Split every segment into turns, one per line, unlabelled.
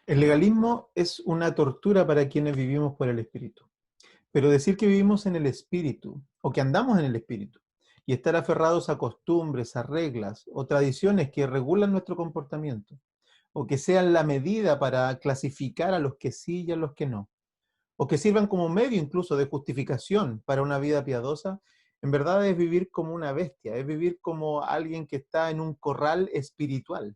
El legalismo es una tortura para quienes vivimos por el Espíritu. Pero decir que vivimos en el Espíritu o que andamos en el Espíritu y estar aferrados a costumbres, a reglas o tradiciones que regulan nuestro comportamiento o que sean la medida para clasificar a los que sí y a los que no, o que sirvan como medio incluso de justificación para una vida piadosa, en verdad es vivir como una bestia, es vivir como alguien que está en un corral espiritual,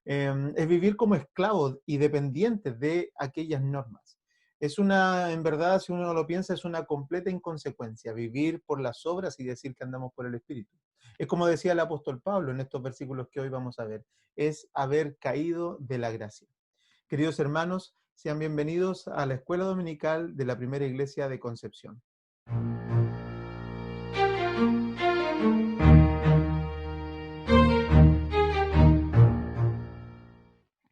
es vivir como esclavos y dependientes de aquellas normas. Es una, en verdad, si uno lo piensa, es una completa inconsecuencia vivir por las obras y decir que andamos por el Espíritu. Es como decía el apóstol Pablo en estos versículos que hoy vamos a ver, es haber caído de la gracia. Queridos hermanos, sean bienvenidos a la Escuela Dominical de la Primera Iglesia de Concepción.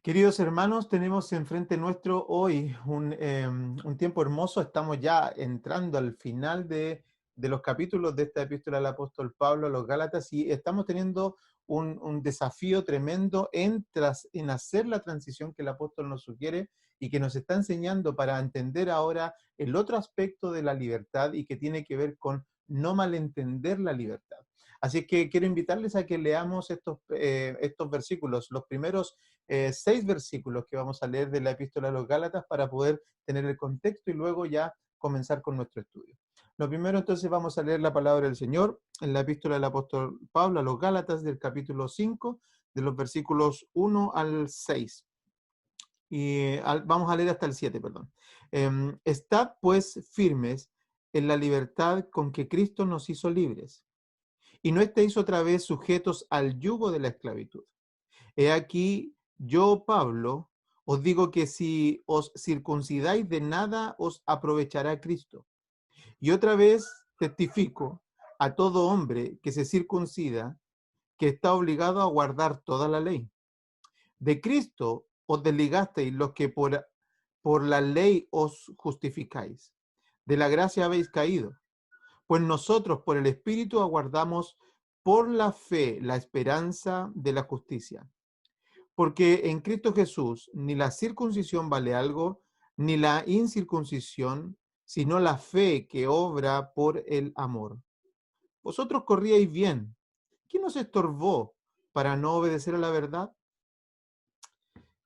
Queridos hermanos, tenemos enfrente nuestro hoy un tiempo hermoso. Estamos ya entrando al final de los capítulos de esta epístola del apóstol Pablo a los Gálatas y estamos teniendo un desafío tremendo en hacer la transición que el apóstol nos sugiere y que nos está enseñando para entender ahora el otro aspecto de la libertad y que tiene que ver con no malentender la libertad. Así que quiero invitarles a que leamos estos versículos, los primeros 6 versículos que vamos a leer de la epístola a los Gálatas para poder tener el contexto y luego ya comenzar con nuestro estudio. Lo primero entonces vamos a leer la palabra del Señor en la epístola del apóstol Pablo a los Gálatas del capítulo 5, de los versículos 1 al 6. Vamos a leer hasta el 7, perdón. Estad pues firmes en la libertad con que Cristo nos hizo libres, y no estéis otra vez sujetos al yugo de la esclavitud. He aquí, yo, Pablo, os digo que si os circuncidáis de nada os aprovechará Cristo. Y otra vez testifico a todo hombre que se circuncida que está obligado a guardar toda la ley. De Cristo os desligasteis los que por la ley os justificáis. De la gracia habéis caído. Pues nosotros por el Espíritu aguardamos por la fe la esperanza de la justicia. Porque en Cristo Jesús ni la circuncisión vale algo, ni la incircuncisión, sino la fe que obra por el amor. Vosotros corríais bien. ¿Quién os estorbó para no obedecer a la verdad?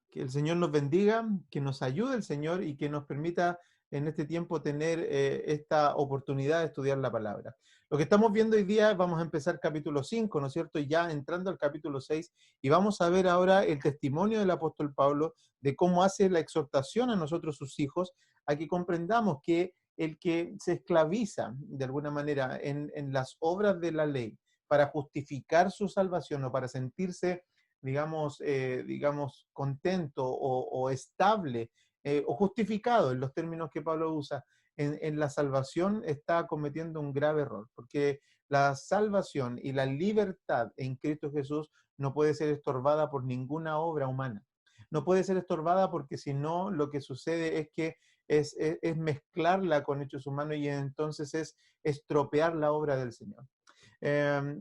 Que el Señor nos bendiga, que nos ayude el Señor y que nos permita en este tiempo tener esta oportunidad de estudiar la palabra. Lo que estamos viendo hoy día, vamos a empezar capítulo 5, ¿no es cierto? Y ya entrando al capítulo 6, y vamos a ver ahora el testimonio del apóstol Pablo de cómo hace la exhortación a nosotros, sus hijos, a que comprendamos que el que se esclaviza de alguna manera en las obras de la ley para justificar su salvación o para sentirse digamos, contento o estable o justificado en los términos que Pablo usa en la salvación, está cometiendo un grave error, porque la salvación y la libertad en Cristo Jesús no puede ser estorbada por ninguna obra humana. No puede ser estorbada porque si no, lo que sucede es que es mezclarla con hechos humanos y entonces es estropear la obra del Señor.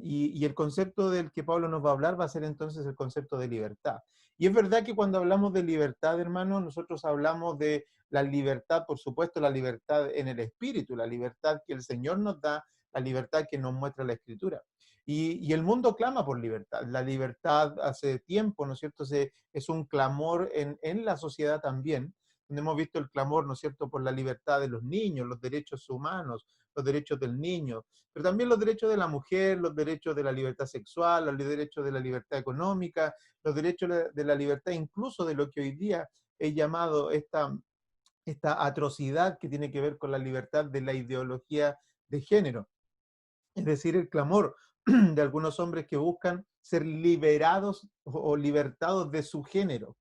Y el concepto del que Pablo nos va a hablar va a ser entonces el concepto de libertad. Y es verdad que cuando hablamos de libertad, hermanos, nosotros hablamos de la libertad, por supuesto, la libertad en el espíritu, la libertad que el Señor nos da, la libertad que nos muestra la Escritura. Y el mundo clama por libertad. La libertad hace tiempo, ¿no es cierto? Es un clamor en la sociedad también, donde hemos visto el clamor, ¿no es cierto?, por la libertad de los niños, los derechos humanos, los derechos del niño, pero también los derechos de la mujer, los derechos de la libertad sexual, los derechos de la libertad económica, los derechos de la libertad incluso de lo que hoy día he llamado esta atrocidad que tiene que ver con la libertad de la ideología de género. Es decir, el clamor de algunos hombres que buscan ser liberados o libertados de su género,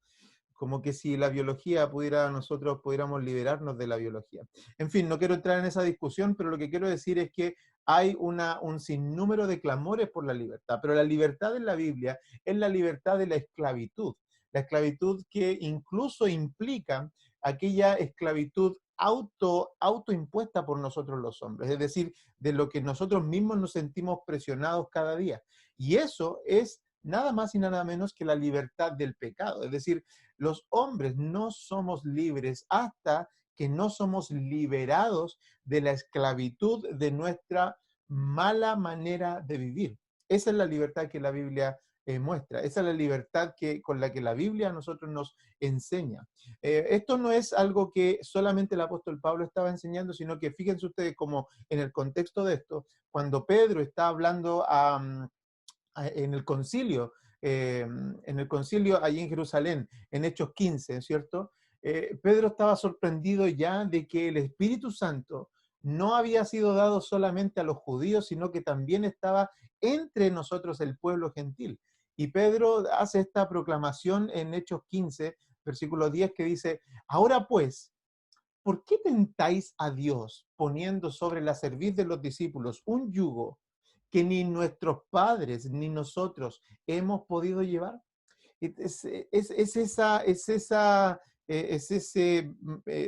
como que si la biología nosotros pudiéramos liberarnos de la biología. En fin, no quiero entrar en esa discusión, pero lo que quiero decir es que hay un sinnúmero de clamores por la libertad, pero la libertad en la Biblia es la libertad de la esclavitud que incluso implica aquella esclavitud autoimpuesta por nosotros los hombres, es decir, de lo que nosotros mismos nos sentimos presionados cada día. Y eso es nada más y nada menos que la libertad del pecado. Es decir, los hombres no somos libres hasta que no somos liberados de la esclavitud de nuestra mala manera de vivir. Esa es la libertad que la Biblia muestra, esa es la libertad con la que la Biblia a nosotros nos enseña. Esto no es algo que solamente el apóstol Pablo estaba enseñando, sino que fíjense ustedes como en el contexto de esto, cuando Pedro está hablando en el concilio allí en Jerusalén, en Hechos 15, ¿cierto? Pedro estaba sorprendido ya de que el Espíritu Santo no había sido dado solamente a los judíos, sino que también estaba entre nosotros el pueblo gentil. Y Pedro hace esta proclamación en Hechos 15, versículo 10, que dice, ahora pues, ¿por qué tentáis a Dios poniendo sobre la cerviz de los discípulos un yugo que ni nuestros padres ni nosotros hemos podido llevar? Es ese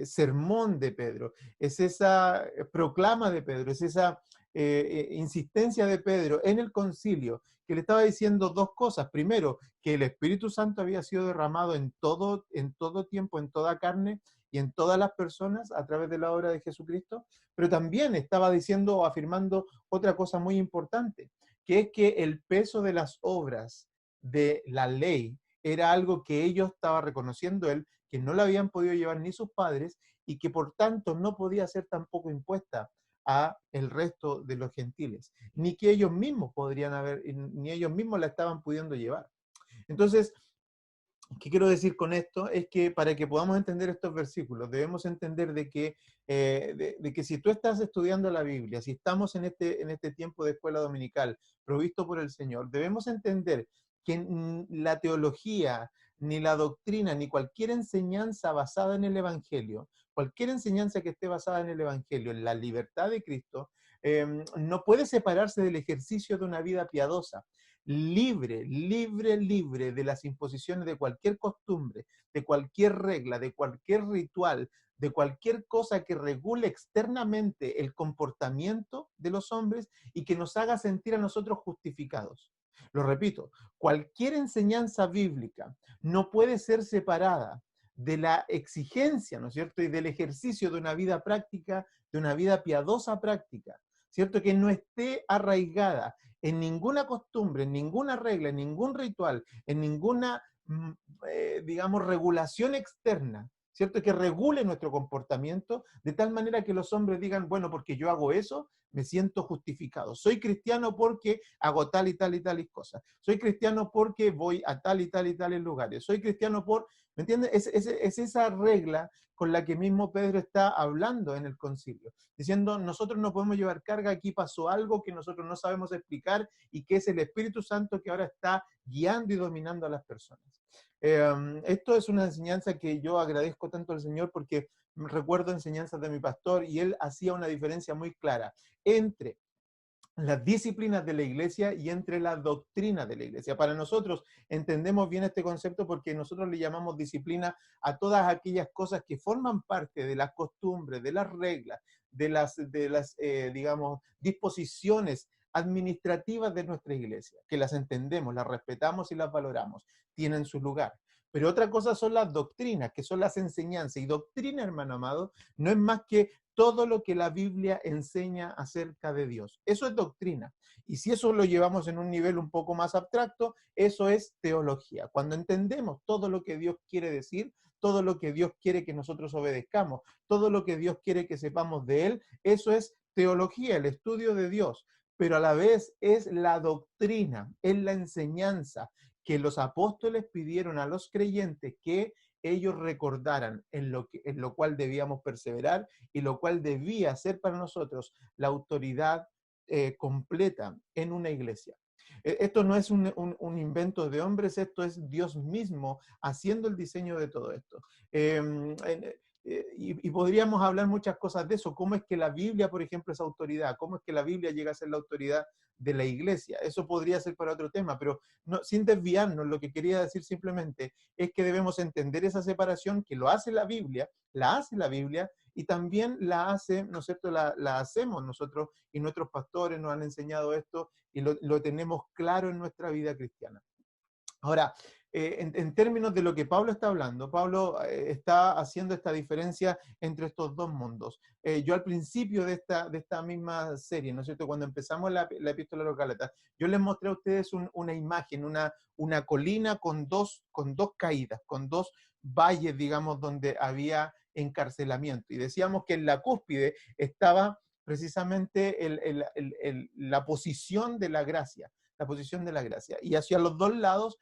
sermón de Pedro, es esa proclama de Pedro, es esa insistencia de Pedro en el concilio, que le estaba diciendo dos cosas. Primero, que el Espíritu Santo había sido derramado en todo tiempo, en toda carne y en todas las personas a través de la obra de Jesucristo, pero también estaba diciendo o afirmando otra cosa muy importante, que es que el peso de las obras de la ley era algo que ellos estaba reconociendo él, que no la habían podido llevar ni sus padres y que por tanto no podía ser tampoco impuesta a el resto de los gentiles, ni que ellos mismos podrían haber, ni ellos mismos la estaban pudiendo llevar. Entonces, ¿qué quiero decir con esto? Es que para que podamos entender estos versículos, debemos entender de que si tú estás estudiando la Biblia, si estamos en este tiempo de escuela dominical provisto por el Señor, debemos entender que la teología, ni la doctrina, ni cualquier enseñanza basada en el Evangelio, cualquier enseñanza que esté basada en el Evangelio, en la libertad de Cristo, no puede separarse del ejercicio de una vida piadosa libre de las imposiciones de cualquier costumbre, de cualquier regla, de cualquier ritual, de cualquier cosa que regule externamente el comportamiento de los hombres y que nos haga sentir a nosotros justificados. Lo repito, cualquier enseñanza bíblica no puede ser separada de la exigencia, ¿no es cierto?, y del ejercicio de una vida práctica, de una vida piadosa práctica, ¿cierto?, que no esté arraigada en ninguna costumbre, en ninguna regla, en ningún ritual, en ninguna, digamos, regulación externa, ¿cierto? Que regule nuestro comportamiento de tal manera que los hombres digan, bueno, porque yo hago eso, me siento justificado. Soy cristiano porque hago tal y tal y tal y cosas. Soy cristiano porque voy a tal y tal y tales lugares. Soy cristiano por, ¿me entiendes? Es esa regla con la que mismo Pedro está hablando en el concilio, diciendo, nosotros no podemos llevar carga, aquí pasó algo que nosotros no sabemos explicar y que es el Espíritu Santo que ahora está guiando y dominando a las personas. Esto es una enseñanza que yo agradezco tanto al Señor porque recuerdo enseñanzas de mi pastor y él hacía una diferencia muy clara entre las disciplinas de la iglesia y entre la doctrina de la iglesia. Para nosotros entendemos bien este concepto porque nosotros le llamamos disciplina a todas aquellas cosas que forman parte de las costumbres, de las reglas, digamos, disposiciones administrativas de nuestra iglesia, que las entendemos, las respetamos y las valoramos, tienen su lugar. Pero otra cosa son las doctrinas, que son las enseñanzas. Y doctrina, hermano amado, no es más que todo lo que la Biblia enseña acerca de Dios. Eso es doctrina. Y si eso lo llevamos en un nivel un poco más abstracto, eso es teología. Cuando entendemos todo lo que Dios quiere decir, todo lo que Dios quiere que nosotros obedezcamos, todo lo que Dios quiere que sepamos de Él, eso es teología, el estudio de Dios. Pero a la vez es la doctrina, es la enseñanza que los apóstoles pidieron a los creyentes que ellos recordaran en lo cual debíamos perseverar y lo cual debía ser para nosotros la autoridad completa en una iglesia. Esto no es un invento de hombres, esto es Dios mismo haciendo el diseño de todo esto. Y podríamos hablar muchas cosas de eso. ¿Cómo es que la Biblia, por ejemplo, es autoridad? ¿Cómo es que la Biblia llega a ser la autoridad de la iglesia? Eso podría ser para otro tema, pero no, sin desviarnos, lo que quería decir simplemente es que debemos entender esa separación que lo hace la Biblia y también la hace, ¿no es cierto?, la hacemos nosotros y nuestros pastores nos han enseñado esto y lo tenemos claro en nuestra vida cristiana. Ahora, en términos de lo que Pablo está hablando, Pablo está haciendo esta diferencia entre estos dos mundos. Yo al principio de esta misma serie, ¿no es cierto? Cuando empezamos la epístola a los Gálatas, yo les mostré a ustedes una imagen, una colina con dos caídas, con dos valles, digamos, donde había encarcelamiento. Y decíamos que en la cúspide estaba precisamente la posición de la gracia, la posición de la gracia. Y hacia los dos lados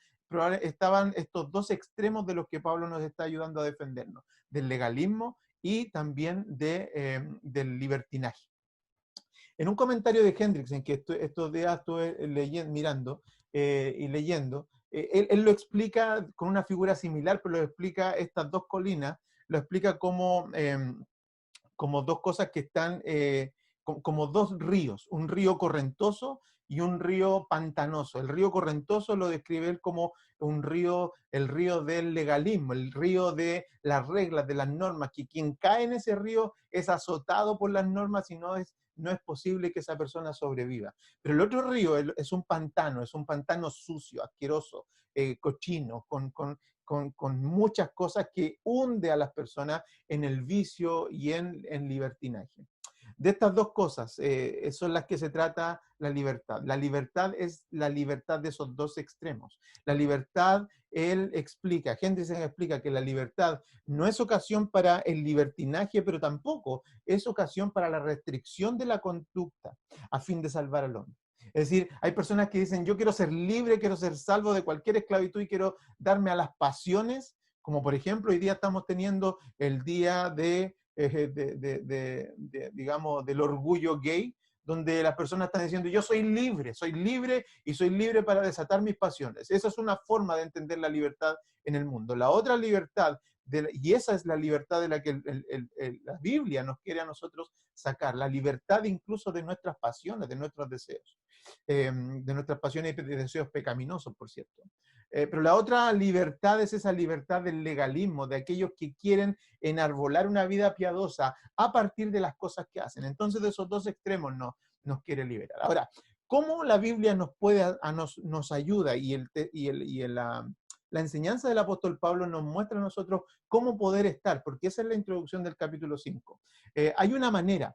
estaban estos dos extremos de los que Pablo nos está ayudando a defendernos, del legalismo y también del libertinaje. En un comentario de Hendricks, en que estos días estuve mirando y leyendo, él lo explica con una figura similar, pero lo explica estas dos colinas, lo explica como dos cosas que están, como dos ríos, un río correntoso y un río pantanoso. El río correntoso lo describe él como el río del legalismo, el río de las reglas, de las normas, que quien cae en ese río es azotado por las normas y no es posible que esa persona sobreviva. Pero el otro río es un pantano sucio, asqueroso, cochino, con muchas cosas que hunde a las personas en el vicio y en libertinaje. De estas dos cosas son las que se trata la libertad. La libertad es la libertad de esos dos extremos. La libertad, Hendrickson explica que la libertad no es ocasión para el libertinaje, pero tampoco es ocasión para la restricción de la conducta a fin de salvar al hombre. Es decir, hay personas que dicen, yo quiero ser libre, quiero ser salvo de cualquier esclavitud y quiero darme a las pasiones, como por ejemplo, hoy día estamos teniendo el día digamos, del orgullo gay, donde las personas están diciendo, yo soy libre y soy libre para desatar mis pasiones. Esa es una forma de entender la libertad en el mundo. La otra libertad, y esa es la libertad de la que la Biblia nos quiere a nosotros sacar, la libertad incluso de nuestras pasiones, de nuestros deseos, de nuestras pasiones y deseos pecaminosos, por cierto. Pero la otra libertad es esa libertad del legalismo, de aquellos que quieren enarbolar una vida piadosa a partir de las cosas que hacen. Entonces, de esos dos extremos nos quiere liberar. Ahora, ¿cómo la Biblia nos ayuda la enseñanza del apóstol Pablo nos muestra a nosotros cómo poder estar? Porque esa es la introducción del capítulo 5. Hay una manera,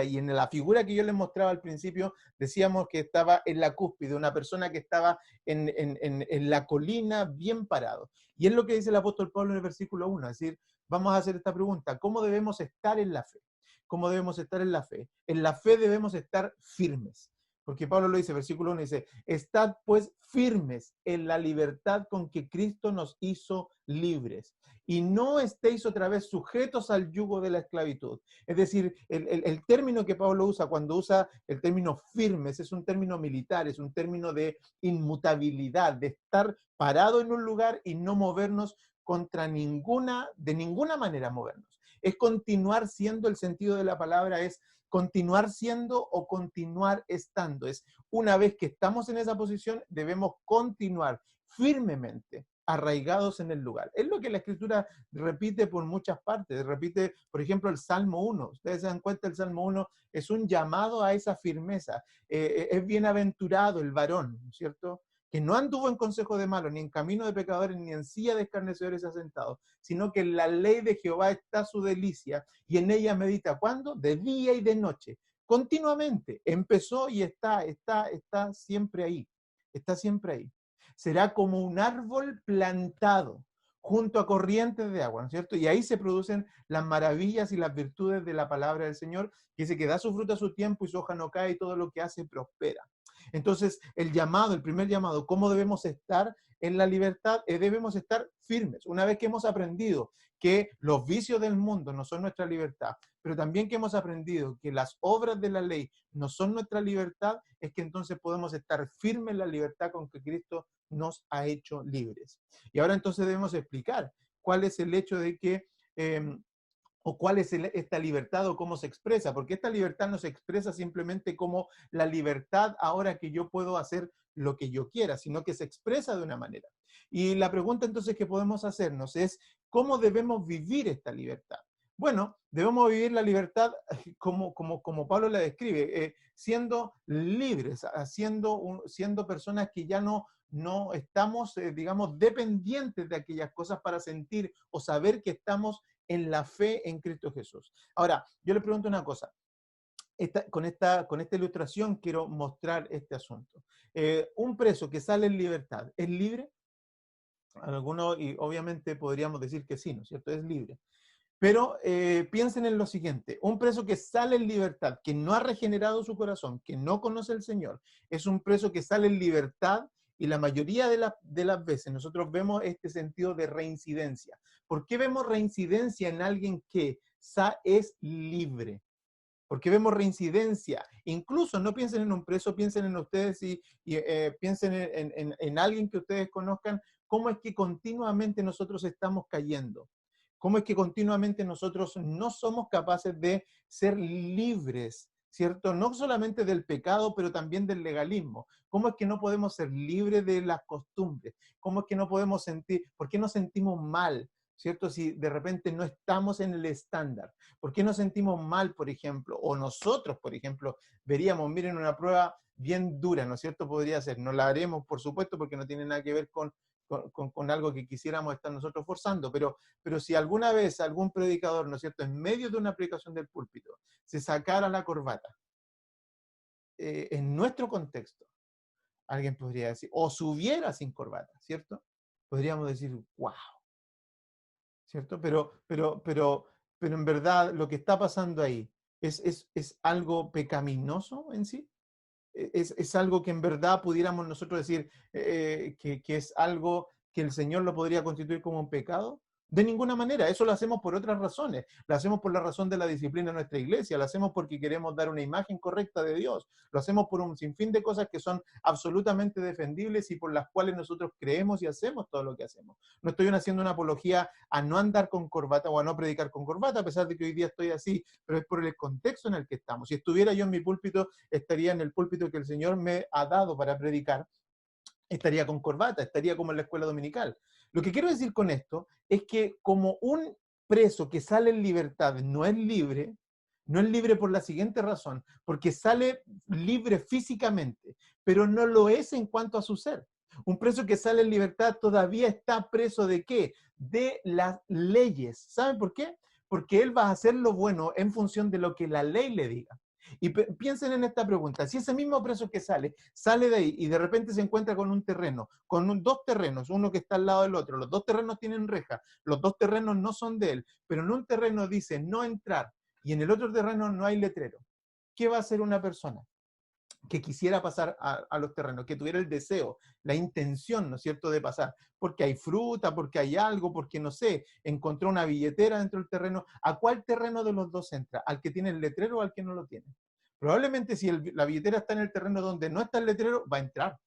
y en la figura que yo les mostraba al principio, decíamos que estaba en la cúspide, una persona que estaba en la colina bien parado. Y es lo que dice el apóstol Pablo en el versículo 1, es decir, vamos a hacer esta pregunta, ¿cómo debemos estar en la fe? ¿Cómo debemos estar en la fe? En la fe debemos estar firmes. Porque Pablo lo dice, versículo 1 dice, estad pues firmes en la libertad con que Cristo nos hizo libres. Y no estéis otra vez sujetos al yugo de la esclavitud. Es decir, el término que Pablo usa cuando usa el término firmes es un término militar, es un término de inmutabilidad, de estar parado en un lugar y no movernos de ninguna manera movernos. Es continuar siendo, el sentido de la palabra es continuar siendo o continuar estando. Es una vez que estamos en esa posición, debemos continuar firmemente arraigados en el lugar. Es lo que la Escritura repite por muchas partes. Repite, por ejemplo, el Salmo 1. Ustedes se dan cuenta, el Salmo 1 es un llamado a esa firmeza. Es bienaventurado el varón, ¿no es cierto?, que no anduvo en consejo de malos, ni en camino de pecadores, ni en silla de escarnecedores asentados, sino que en la ley de Jehová está su delicia, y en ella medita, ¿cuándo? De día y de noche, continuamente. Empezó y está siempre ahí, está siempre ahí. Será como un árbol plantado junto a corrientes de agua, ¿no es cierto? Y ahí se producen las maravillas y las virtudes de la palabra del Señor, que dice que da su fruto a su tiempo y su hoja no cae y todo lo que hace prospera. Entonces, el primer llamado, ¿cómo debemos estar en la libertad? Debemos estar firmes. Una vez que hemos aprendido que los vicios del mundo no son nuestra libertad, pero también que hemos aprendido que las obras de la ley no son nuestra libertad, es que entonces podemos estar firmes en la libertad con que Cristo nos ha hecho libres. Y ahora entonces debemos explicar cuál es el hecho de que o cuál es esta libertad o cómo se expresa, porque esta libertad no se expresa simplemente como la libertad ahora que yo puedo hacer lo que yo quiera, sino que se expresa de una manera. Y la pregunta entonces que podemos hacernos es, ¿cómo debemos vivir esta libertad? Bueno, debemos vivir la libertad como Pablo la describe, siendo libres, siendo personas que ya no no estamos, digamos, dependientes de aquellas cosas para sentir o saber que estamos en la fe en Cristo Jesús. Ahora, yo le pregunto una cosa. Con esta ilustración quiero mostrar este asunto. Un preso que sale en libertad, ¿es libre? Algunos, y obviamente podríamos decir que sí, ¿no es cierto? Es libre. Pero piensen en lo siguiente, un preso que sale en libertad, que no ha regenerado su corazón, que no conoce al Señor, es un preso que sale en libertad y la mayoría de las veces nosotros vemos este sentido de reincidencia. ¿Por qué vemos reincidencia en alguien que es libre? Porque vemos reincidencia. Incluso no piensen en un preso, piensen en ustedes y piensen en alguien que ustedes conozcan, cómo es que continuamente nosotros estamos cayendo. Cómo es que continuamente nosotros no somos capaces de ser libres, ¿cierto? No solamente del pecado, pero también del legalismo. ¿Cómo es que no podemos ser libres de las costumbres? ¿Cómo es que no podemos sentir, por qué nos sentimos mal? ¿Cierto? Si de repente no estamos en el estándar. ¿Por qué nos sentimos mal, por ejemplo? O nosotros, por ejemplo, veríamos, miren, una prueba bien dura, ¿no es cierto? Podría ser. No la haremos, por supuesto, porque no tiene nada que ver con algo que quisiéramos estar nosotros forzando, pero si alguna vez algún predicador, ¿no es cierto?, en medio de una predicación del púlpito, se sacara la corbata, en nuestro contexto, alguien podría decir, o subiera sin corbata, ¿cierto? Podríamos decir, wow, ¿cierto? Pero en verdad lo que está pasando ahí es algo pecaminoso en sí. Es algo que en verdad pudiéramos nosotros decir que es algo que el Señor lo podría constituir como un pecado. De ninguna manera, eso lo hacemos por otras razones. Lo hacemos por la razón de la disciplina de nuestra iglesia, lo hacemos porque queremos dar una imagen correcta de Dios, lo hacemos por un sinfín de cosas que son absolutamente defendibles y por las cuales nosotros creemos y hacemos todo lo que hacemos. No estoy haciendo una apología a no andar con corbata o a no predicar con corbata, a pesar de que hoy día estoy así, pero es por el contexto en el que estamos. Si estuviera yo en mi púlpito, estaría en el púlpito que el Señor me ha dado para predicar, estaría con corbata, estaría como en la escuela dominical. Lo que quiero decir con esto es que como un preso que sale en libertad no es libre por la siguiente razón, porque sale libre físicamente, pero no lo es en cuanto a su ser. Un preso que sale en libertad todavía está preso ¿de qué? De las leyes. ¿Saben por qué? Porque él va a hacer lo bueno en función de lo que la ley le diga. Y piensen en esta pregunta, si ese mismo preso que sale de ahí y de repente se encuentra con un terreno, dos terrenos, uno que está al lado del otro, los dos terrenos tienen reja, los dos terrenos no son de él, pero en un terreno dice no entrar y en el otro terreno no hay letrero, ¿qué va a hacer una persona que quisiera pasar a los terrenos, que tuviera el deseo, la intención, ¿no es cierto?, de pasar, porque hay fruta, porque hay algo, porque no sé, encontró una billetera dentro del terreno? ¿A cuál terreno de los dos entra? ¿Al que tiene el letrero o al que no lo tiene? Probablemente si la billetera está en el terreno donde no está el letrero, va a entrar.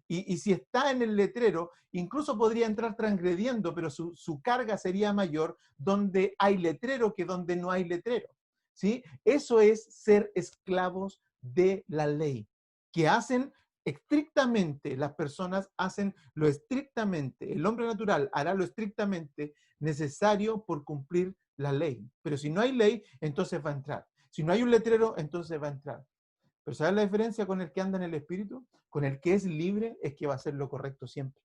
Y si está en el letrero, incluso podría entrar transgrediendo, pero su carga sería mayor donde hay letrero que donde no hay letrero. ¿Sí? Eso es ser esclavos de la ley, que hacen estrictamente, las personas hacen lo estrictamente, el hombre natural hará lo estrictamente necesario por cumplir la ley. Pero si no hay ley, entonces va a entrar. Si no hay un letrero, entonces va a entrar. Pero ¿sabes la diferencia con el que anda en el espíritu? Con el que es libre es que va a hacer lo correcto siempre.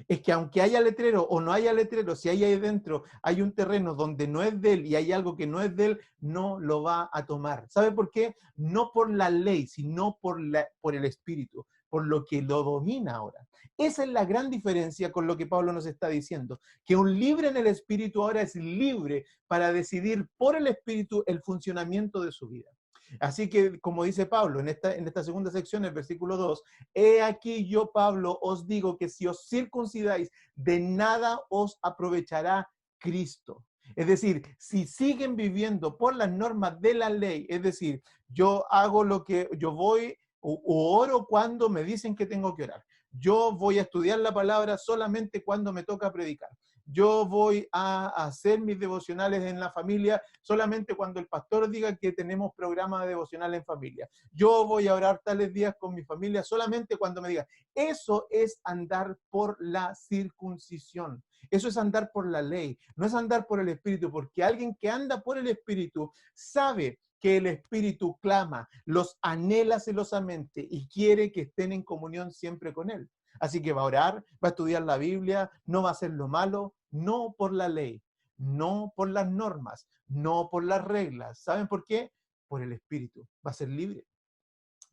Es que aunque haya letrero o no haya letrero, si ahí adentro hay un terreno donde no es de él y hay algo que no es de él, no lo va a tomar. ¿Sabe por qué? No por la ley, sino por el espíritu, por lo que lo domina ahora. Esa es la gran diferencia con lo que Pablo nos está diciendo, que un libre en el espíritu ahora es libre para decidir por el espíritu el funcionamiento de su vida. Así que, como dice Pablo en esta segunda sección, el versículo 2, he aquí yo, Pablo, os digo que si os circuncidáis, de nada os aprovechará Cristo. Es decir, si siguen viviendo por las normas de la ley, es decir, yo hago lo que yo voy o oro cuando me dicen que tengo que orar. Yo voy a estudiar la palabra solamente cuando me toca predicar. Yo voy a hacer mis devocionales en la familia solamente cuando el pastor diga que tenemos programa de devocional en familia. Yo voy a orar tales días con mi familia solamente cuando me diga. Eso es andar por la circuncisión. Eso es andar por la ley. No es andar por el Espíritu, porque alguien que anda por el Espíritu sabe que el Espíritu clama, los anhela celosamente y quiere que estén en comunión siempre con Él. Así que va a orar, va a estudiar la Biblia, no va a hacer lo malo, no por la ley, no por las normas, no por las reglas. ¿Saben por qué? Por el Espíritu. Va a ser libre.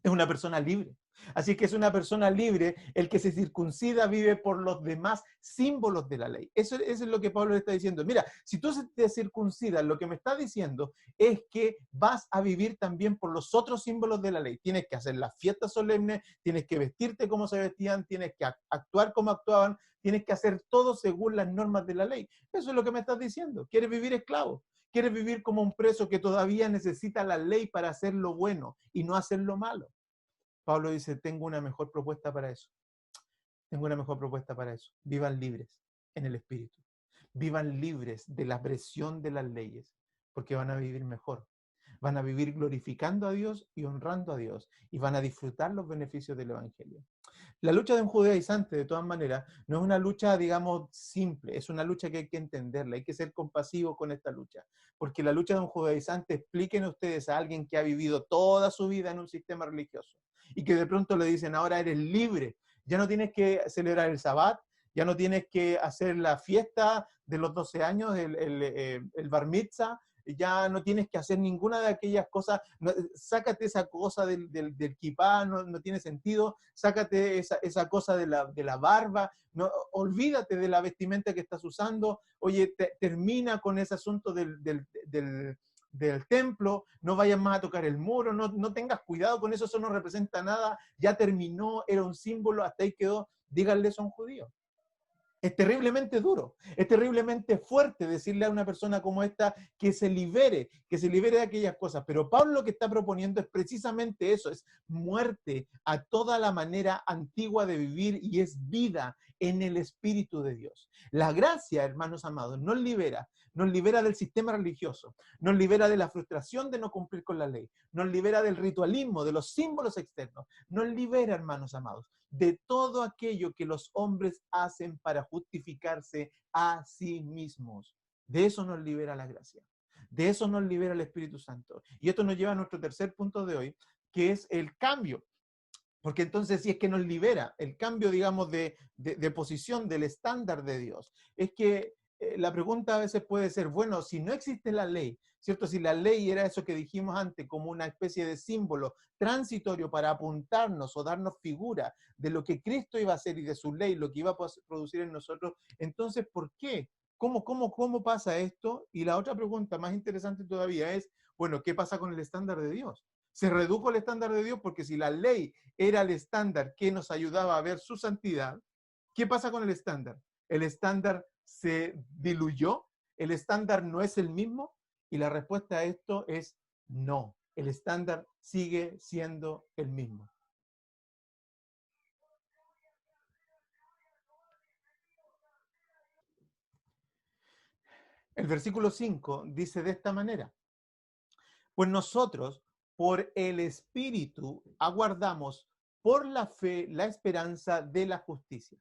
Es una persona libre. Así que es una persona libre, el que se circuncida vive por los demás símbolos de la ley. Eso es lo que Pablo le está diciendo. Mira, si tú te circuncidas, lo que me está diciendo es que vas a vivir también por los otros símbolos de la ley. Tienes que hacer las fiestas solemnes, tienes que vestirte como se vestían, tienes que actuar como actuaban, tienes que hacer todo según las normas de la ley. Eso es lo que me estás diciendo. ¿Quieres vivir esclavo? ¿Quieres vivir como un preso que todavía necesita la ley para hacer lo bueno y no hacer lo malo? Pablo dice, tengo una mejor propuesta para eso. Tengo una mejor propuesta para eso. Vivan libres en el Espíritu. Vivan libres de la presión de las leyes, porque van a vivir mejor. Van a vivir glorificando a Dios y honrando a Dios, y van a disfrutar los beneficios del Evangelio. La lucha de un judaizante, de todas maneras, no es una lucha, digamos, simple, es una lucha que hay que entenderla, hay que ser compasivo con esta lucha, porque la lucha de un judaizante, expliquen ustedes a alguien que ha vivido toda su vida en un sistema religioso, y que de pronto le dicen, ahora eres libre, ya no tienes que celebrar el Sabbat, ya no tienes que hacer la fiesta de los 12 años, el bar mitzvah, ya no tienes que hacer ninguna de aquellas cosas, no, sácate esa cosa del kipá, no tiene sentido, sácate esa cosa de la barba, no, olvídate de la vestimenta que estás usando, oye, termina con ese asunto del templo, no vayas más a tocar el muro, no tengas cuidado con eso no representa nada, ya terminó, era un símbolo, hasta ahí quedó, díganle eso a un judío. Es terriblemente duro, es terriblemente fuerte decirle a una persona como esta que se libere de aquellas cosas. Pero Pablo lo que está proponiendo es precisamente eso, es muerte a toda la manera antigua de vivir y es vida en el Espíritu de Dios. La gracia, hermanos amados, nos libera del sistema religioso, nos libera de la frustración de no cumplir con la ley, nos libera del ritualismo, de los símbolos externos, nos libera, hermanos amados, de todo aquello que los hombres hacen para justificarse a sí mismos. De eso nos libera la gracia. De eso nos libera el Espíritu Santo. Y esto nos lleva a nuestro tercer punto de hoy, que es el cambio. Porque entonces, si es que nos libera el cambio, digamos, de posición del estándar de Dios, es que la pregunta a veces puede ser, bueno, si no existe la ley, ¿cierto? Si la ley era eso que dijimos antes, como una especie de símbolo transitorio para apuntarnos o darnos figura de lo que Cristo iba a hacer y de su ley, lo que iba a producir en nosotros, entonces, ¿por qué? ¿Cómo pasa esto? Y la otra pregunta más interesante todavía es, bueno, ¿qué pasa con el estándar de Dios? Se redujo el estándar de Dios porque si la ley era el estándar que nos ayudaba a ver su santidad, ¿qué pasa con el estándar? ¿El estándar se diluyó? ¿El estándar no es el mismo? Y la respuesta a esto es no. El estándar sigue siendo el mismo. El versículo 5 dice de esta manera, pues nosotros por el Espíritu aguardamos por la fe la esperanza de la justicia.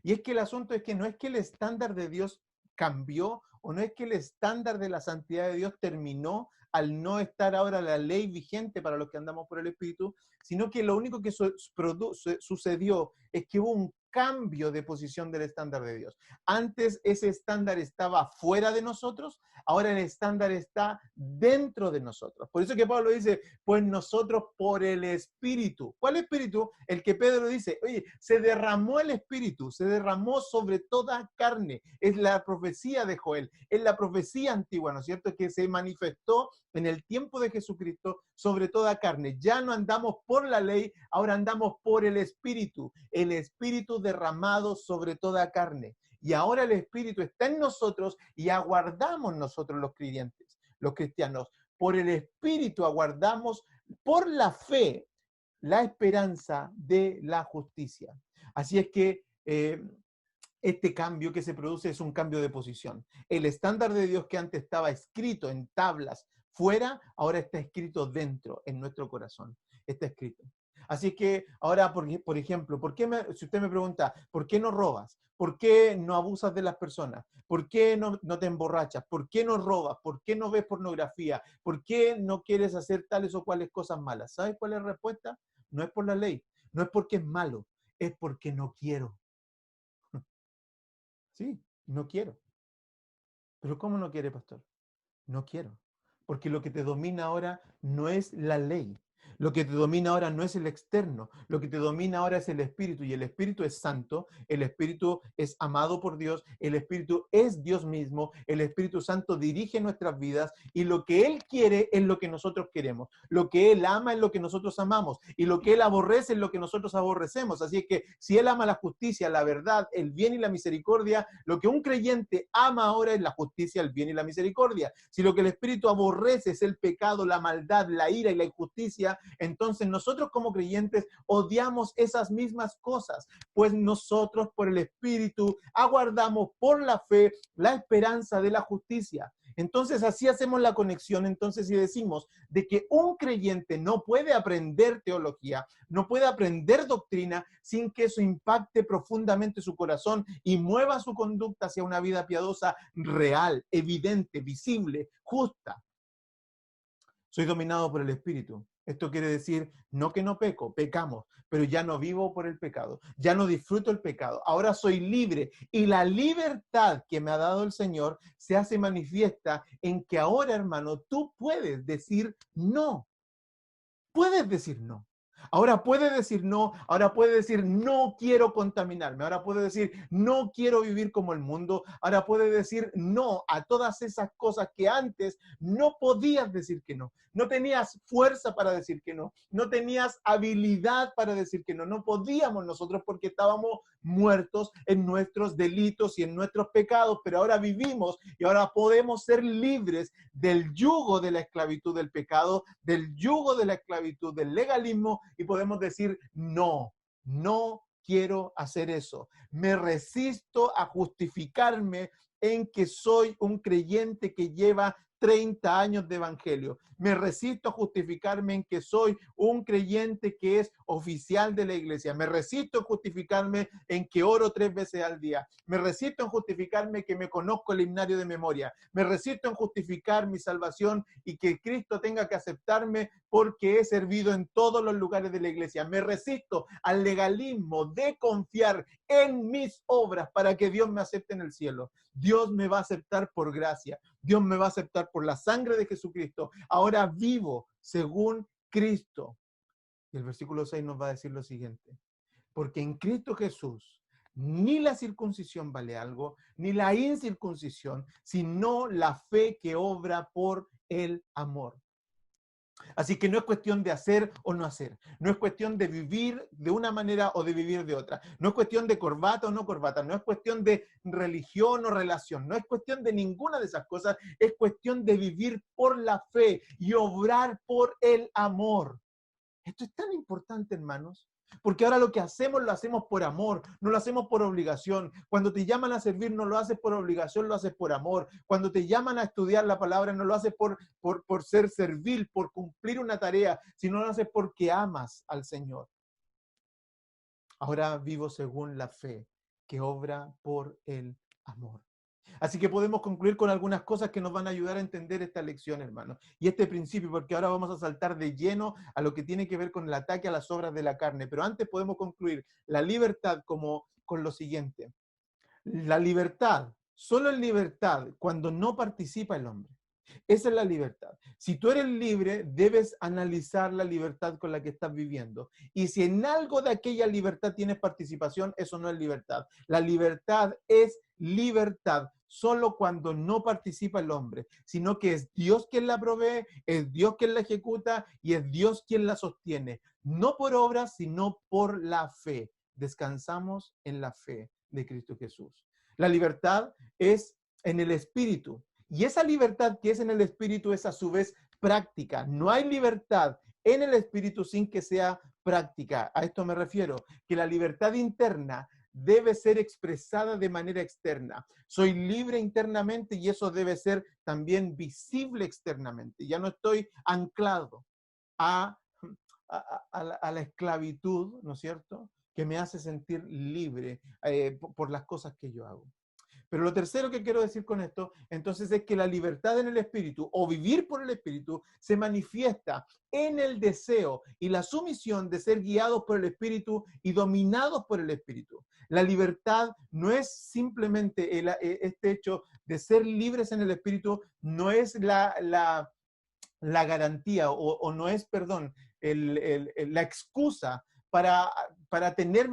Y es que el asunto es que no es que el estándar de Dios cambió o no es que el estándar de la santidad de Dios terminó al no estar ahora la ley vigente para los que andamos por el Espíritu, sino que lo único que sucedió es que hubo un cambio de posición del estándar de Dios. Antes ese estándar estaba fuera de nosotros, ahora el estándar está dentro de nosotros. Por eso que Pablo dice, pues nosotros por el Espíritu. ¿Cuál Espíritu? El que Pedro dice, oye, se derramó el Espíritu, se derramó sobre toda carne. Es la profecía de Joel, es la profecía antigua, ¿no es cierto? Que se manifestó en el tiempo de Jesucristo sobre toda carne. Ya no andamos por la ley, ahora andamos por el Espíritu derramado sobre toda carne. Y ahora el Espíritu está en nosotros y aguardamos nosotros los creyentes, los cristianos. Por el Espíritu aguardamos por la fe la esperanza de la justicia. Así es que este cambio que se produce es un cambio de posición. El estándar de Dios que antes estaba escrito en tablas fuera, ahora está escrito dentro, en nuestro corazón. Está escrito. Así que ahora, por ejemplo, si usted me pregunta, ¿por qué no robas? ¿Por qué no abusas de las personas? ¿Por qué no te emborrachas? ¿Por qué no robas? ¿Por qué no ves pornografía? ¿Por qué no quieres hacer tales o cuales cosas malas? ¿Sabes cuál es la respuesta? No es por la ley, no es porque es malo, es porque no quiero. Sí, no quiero. ¿Pero cómo no quiere, pastor? No quiero. Porque lo que te domina ahora no es la ley. Lo que te domina ahora no es el externo. Lo que te domina ahora es el Espíritu. Y el Espíritu es santo. El Espíritu es amado por Dios. El Espíritu es Dios mismo. El Espíritu Santo dirige nuestras vidas. Y lo que Él quiere es lo que nosotros queremos. Lo que Él ama es lo que nosotros amamos. Y lo que Él aborrece es lo que nosotros aborrecemos. Así es que si Él ama la justicia, la verdad, el bien y la misericordia, lo que un creyente ama ahora es la justicia, el bien y la misericordia. Si lo que el Espíritu aborrece es el pecado, la maldad, la ira y la injusticia, entonces nosotros como creyentes odiamos esas mismas cosas, pues nosotros por el Espíritu aguardamos por la fe la esperanza de la justicia. Entonces así hacemos la conexión, entonces si decimos de que un creyente no puede aprender teología, no puede aprender doctrina sin que eso impacte profundamente su corazón y mueva su conducta hacia una vida piadosa real, evidente, visible, justa. Soy dominado por el Espíritu. Esto quiere decir, no que no peco, pecamos, pero ya no vivo por el pecado, ya no disfruto el pecado, ahora soy libre y la libertad que me ha dado el Señor se hace manifiesta en que ahora, hermano, tú puedes decir no, puedes decir no. Ahora puede decir no, ahora puede decir no quiero contaminarme, ahora puede decir no quiero vivir como el mundo, ahora puede decir no a todas esas cosas que antes no podías decir que no, no tenías fuerza para decir que no, no tenías habilidad para decir que no, no podíamos nosotros porque estábamos muertos en nuestros delitos y en nuestros pecados, pero ahora vivimos y ahora podemos ser libres del yugo de la esclavitud del pecado, del yugo de la esclavitud del legalismo y podemos decir no, no quiero hacer eso. Me resisto a justificarme en que soy un creyente que lleva 30 años de evangelio. Me resisto a justificarme en que soy un creyente que es oficial de la iglesia. Me resisto a justificarme en que oro 3 veces al día. Me resisto en justificarme que me conozco el himnario de memoria. Me resisto en justificar mi salvación y que Cristo tenga que aceptarme porque he servido en todos los lugares de la iglesia. Me resisto al legalismo de confiar en mis obras para que Dios me acepte en el cielo. Dios me va a aceptar por gracia. Dios me va a aceptar por la sangre de Jesucristo. Ahora vivo según Cristo. Y el versículo 6 nos va a decir lo siguiente. Porque en Cristo Jesús ni la circuncisión vale algo, ni la incircuncisión, sino la fe que obra por el amor. Así que no es cuestión de hacer o no hacer. No es cuestión de vivir de una manera o de vivir de otra. No es cuestión de corbata o no corbata. No es cuestión de religión o relación. No es cuestión de ninguna de esas cosas. Es cuestión de vivir por la fe y obrar por el amor. Esto es tan importante, hermanos, porque ahora lo que hacemos lo hacemos por amor, no lo hacemos por obligación. Cuando te llaman a servir, no lo haces por obligación, lo haces por amor. Cuando te llaman a estudiar la palabra, no lo haces por ser servil, por cumplir una tarea, sino lo haces porque amas al Señor. Ahora vivo según la fe que obra por el amor. Así que podemos concluir con algunas cosas que nos van a ayudar a entender esta lección, hermano. Y este principio, porque ahora vamos a saltar de lleno a lo que tiene que ver con el ataque a las obras de la carne. Pero antes podemos concluir la libertad como con lo siguiente. La libertad, solo en libertad cuando no participa el hombre. Esa es la libertad. Si tú eres libre, debes analizar la libertad con la que estás viviendo. Y si en algo de aquella libertad tienes participación, eso no es libertad. La libertad es libertad solo cuando no participa el hombre, sino que es Dios quien la provee, es Dios quien la ejecuta y es Dios quien la sostiene. No por obras, sino por la fe. Descansamos en la fe de Cristo Jesús. La libertad es en el Espíritu. Y esa libertad que es en el Espíritu es a su vez práctica. No hay libertad en el Espíritu sin que sea práctica. A esto me refiero, que la libertad interna debe ser expresada de manera externa. Soy libre internamente y eso debe ser también visible externamente. Ya no estoy anclado a, a la esclavitud, ¿no es cierto?, que me hace sentir libre por las cosas que yo hago. Pero lo tercero que quiero decir con esto, entonces, es que la libertad en el Espíritu o vivir por el Espíritu se manifiesta en el deseo y la sumisión de ser guiados por el Espíritu y dominados por el Espíritu. La libertad no es simplemente este hecho de ser libres en el Espíritu, no es la garantía o no es, perdón, la excusa para, para tener,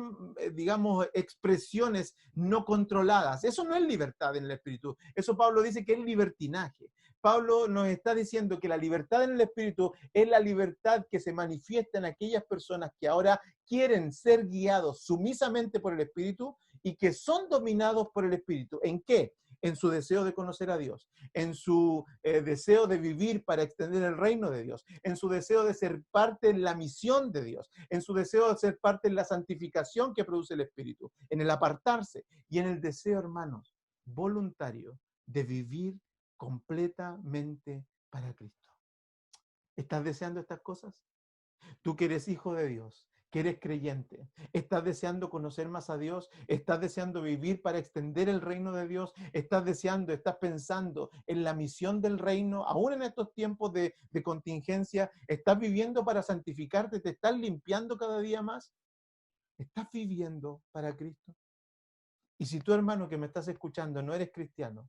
digamos, expresiones no controladas. Eso no es libertad en el espíritu. Eso Pablo dice que es libertinaje. Pablo nos está diciendo que la libertad en el espíritu es la libertad que se manifiesta en aquellas personas que ahora quieren ser guiados sumisamente por el espíritu y que son dominados por el espíritu. ¿En qué? En su deseo de conocer a Dios, en su deseo de vivir para extender el reino de Dios, en su deseo de ser parte de la misión de Dios, en su deseo de ser parte de la santificación que produce el Espíritu, en el apartarse y en el deseo, hermanos, voluntario de vivir completamente para Cristo. ¿Estás deseando estas cosas? Tú que eres hijo de Dios, que eres creyente, estás deseando conocer más a Dios, estás deseando vivir para extender el reino de Dios, estás deseando, estás pensando en la misión del reino, aún en estos tiempos de contingencia, estás viviendo para santificarte, te estás limpiando cada día más, estás viviendo para Cristo. Y si tú, hermano, que me estás escuchando, no eres cristiano,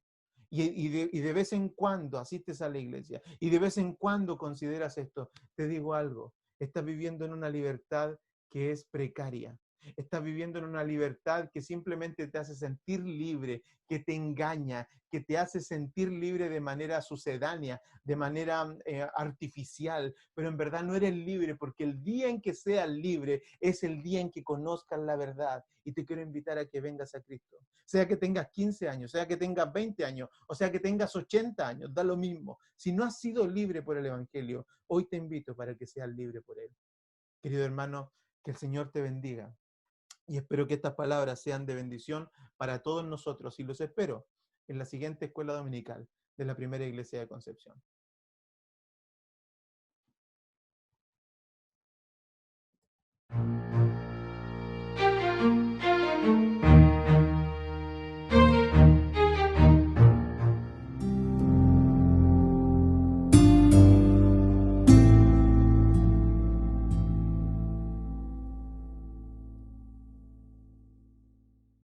y de vez en cuando asistes a la iglesia, y de vez en cuando consideras esto, te digo algo, estás viviendo en una libertad que es precaria. Estás viviendo en una libertad que simplemente te hace sentir libre, que te engaña, que te hace sentir libre de manera sucedánea, de manera artificial, pero en verdad no eres libre, porque el día en que seas libre es el día en que conozcas la verdad. Y te quiero invitar a que vengas a Cristo. Sea que tengas 15 años, sea que tengas 20 años, o sea que tengas 80 años, da lo mismo. Si no has sido libre por el Evangelio, hoy te invito para que seas libre por él. Querido hermano, que el Señor te bendiga. Y espero que estas palabras sean de bendición para todos nosotros. Y los espero en la siguiente escuela dominical de la Primera Iglesia de Concepción.